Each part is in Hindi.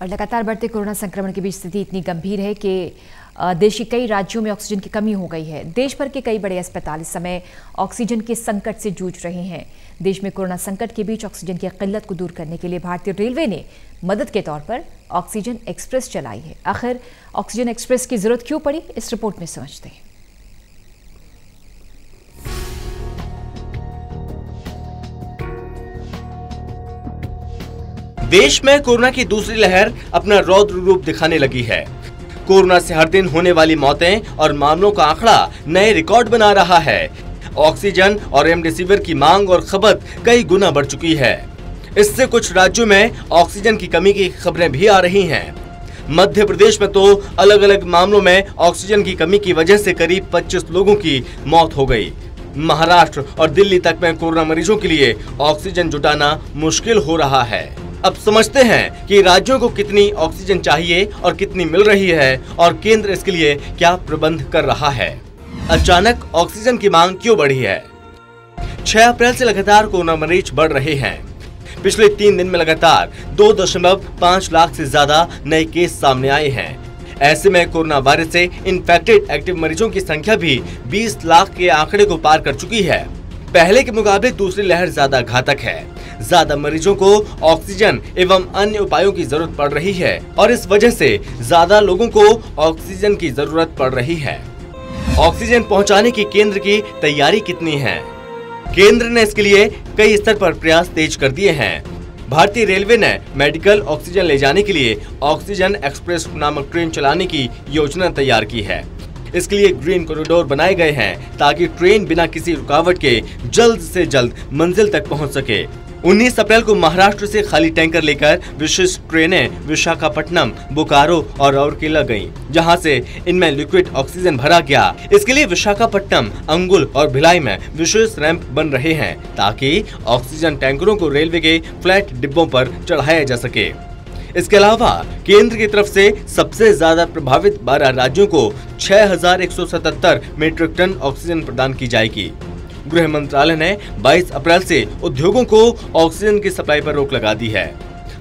और लगातार बढ़ते कोरोना संक्रमण के बीच स्थिति इतनी गंभीर है कि देश के कई राज्यों में ऑक्सीजन की कमी हो गई है। देश भर के कई बड़े अस्पताल इस समय ऑक्सीजन के संकट से जूझ रहे हैं। देश में कोरोना संकट के बीच ऑक्सीजन की किल्लत को दूर करने के लिए भारतीय रेलवे ने मदद के तौर पर ऑक्सीजन एक्सप्रेस चलाई है। आखिर ऑक्सीजन एक्सप्रेस की जरूरत क्यों पड़ी, इस रिपोर्ट में समझते हैं। देश में कोरोना की दूसरी लहर अपना रौद्र रूप दिखाने लगी है। कोरोना से हर दिन होने वाली मौतें और मामलों का आंकड़ा नए रिकॉर्ड बना रहा है। ऑक्सीजन और रेमडेसिविर की मांग और खपत कई गुना बढ़ चुकी है। इससे कुछ राज्यों में ऑक्सीजन की कमी की खबरें भी आ रही हैं। मध्य प्रदेश में तो अलग अलग मामलों में ऑक्सीजन की कमी की वजह से करीब 25 लोगों की मौत हो गई। महाराष्ट्र और दिल्ली तक में कोरोना मरीजों के लिए ऑक्सीजन जुटाना मुश्किल हो रहा है। अब समझते हैं कि राज्यों को कितनी ऑक्सीजन चाहिए और कितनी मिल रही है और केंद्र इसके लिए क्या प्रबंध कर रहा है। अचानक ऑक्सीजन की मांग क्यों बढ़ी है? 6 अप्रैल से लगातार कोरोना मरीज बढ़ रहे हैं। पिछले 3 दिन में लगातार 2.5 लाख से ज्यादा नए केस सामने आए हैं। ऐसे में कोरोना वायरस से इन्फेक्टेड एक्टिव मरीजों की संख्या भी 20 लाख के आंकड़े को पार कर चुकी है। पहले के मुकाबले दूसरी लहर ज्यादा घातक है। ज्यादा मरीजों को ऑक्सीजन एवं अन्य उपायों की जरूरत पड़ रही है और इस वजह से ज्यादा लोगों को ऑक्सीजन की जरूरत पड़ रही है। ऑक्सीजन पहुंचाने की केंद्र की तैयारी कितनी है? केंद्र ने इसके लिए कई स्तर पर प्रयास तेज कर दिए हैं। भारतीय रेलवे ने मेडिकल ऑक्सीजन ले जाने के लिए ऑक्सीजन एक्सप्रेस नामक ट्रेन चलाने की योजना तैयार की है। इसके लिए ग्रीन कॉरिडोर बनाए गए हैं ताकि ट्रेन बिना किसी रुकावट के जल्द से जल्द मंजिल तक पहुंच सके। 19 अप्रैल को महाराष्ट्र से खाली टैंकर लेकर विशेष ट्रेनें विशाखापट्टनम, बोकारो और राउरकेला गईं, जहां से इनमें लिक्विड ऑक्सीजन भरा गया। इसके लिए विशाखापट्टनम, अंगुल और भिलाई में विशेष रैंप बन रहे हैं ताकि ऑक्सीजन टैंकरों को रेलवे के फ्लैट डिब्बों पर चढ़ाया जा सके। इसके अलावा केंद्र की तरफ से सबसे ज्यादा प्रभावित 12 राज्यों को 6177 मीट्रिक टन ऑक्सीजन प्रदान की जाएगी। गृह मंत्रालय ने 22 अप्रैल से उद्योगों को ऑक्सीजन की सप्लाई पर रोक लगा दी है।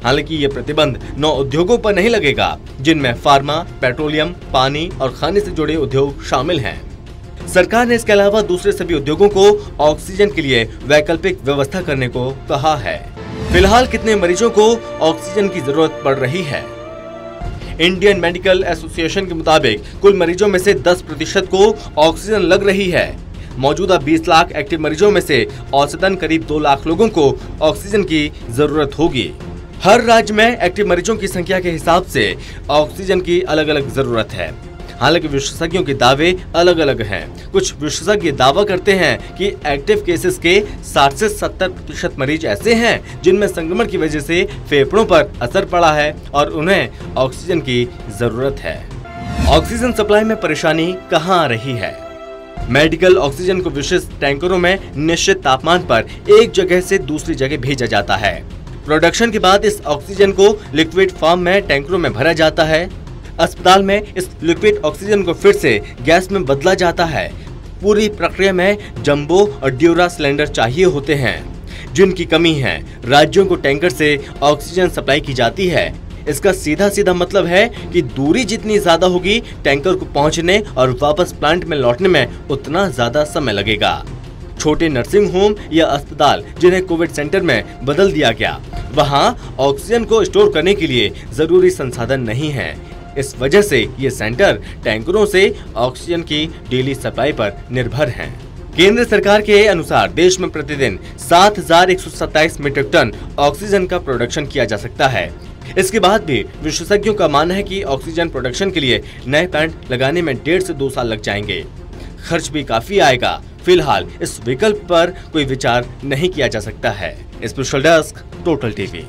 हालांकि ये प्रतिबंध 9 उद्योगों पर नहीं लगेगा, जिनमें फार्मा, पेट्रोलियम, पानी और खाने से जुड़े उद्योग शामिल हैं। सरकार ने इसके अलावा दूसरे सभी उद्योगों को ऑक्सीजन के लिए वैकल्पिक व्यवस्था करने को कहा है। फिलहाल कितने मरीजों को ऑक्सीजन की जरूरत पड़ रही है? इंडियन मेडिकल एसोसिएशन के मुताबिक कुल मरीजों में से 10% को ऑक्सीजन लग रही है। मौजूदा 20 लाख एक्टिव मरीजों में से औसतन करीब 2 लाख लोगों को ऑक्सीजन की जरूरत होगी। हर राज्य में एक्टिव मरीजों की संख्या के हिसाब से ऑक्सीजन की अलग अलग जरूरत है। हालांकि विशेषज्ञों के दावे अलग अलग हैं। कुछ विशेषज्ञ दावा करते हैं कि एक्टिव केसेस के 60 से 70% मरीज ऐसे हैं जिनमें संक्रमण की वजह से फेफड़ों पर असर पड़ा है और उन्हें ऑक्सीजन की जरूरत है। ऑक्सीजन सप्लाई में परेशानी कहाँ आ रही है? मेडिकल ऑक्सीजन को विशेष टैंकरों में निश्चित तापमान पर एक जगह से दूसरी जगह भेजा जाता है। प्रोडक्शन के बाद इस ऑक्सीजन को लिक्विड फॉर्म में टैंकरों में भरा जाता है। अस्पताल में इस लिक्विड ऑक्सीजन को फिर से गैस में बदला जाता है। पूरी प्रक्रिया में जंबो और ड्यूरा सिलेंडर चाहिए होते हैं, जिनकी कमी है। राज्यों को टैंकर से ऑक्सीजन सप्लाई की जाती है। इसका सीधा सीधा मतलब है कि दूरी जितनी ज्यादा होगी, टैंकर को पहुंचने और वापस प्लांट में लौटने में उतना ज्यादा समय लगेगा। छोटे नर्सिंग होम या अस्पताल जिन्हें कोविड सेंटर में बदल दिया गया, वहां ऑक्सीजन को स्टोर करने के लिए जरूरी संसाधन नहीं है। इस वजह से ये सेंटर टैंकरों से ऑक्सीजन की डेली सप्लाई पर निर्भर हैं। केंद्र सरकार के अनुसार देश में प्रतिदिन 7127 मीट्रिक टन ऑक्सीजन का प्रोडक्शन किया जा सकता है। इसके बाद भी विशेषज्ञों का मानना है कि ऑक्सीजन प्रोडक्शन के लिए नए प्लांट लगाने में 1.5 से 2 साल लग जाएंगे। खर्च भी काफी आएगा। फिलहाल इस विकल्प पर कोई विचार नहीं किया जा सकता है। Special desk, total TV.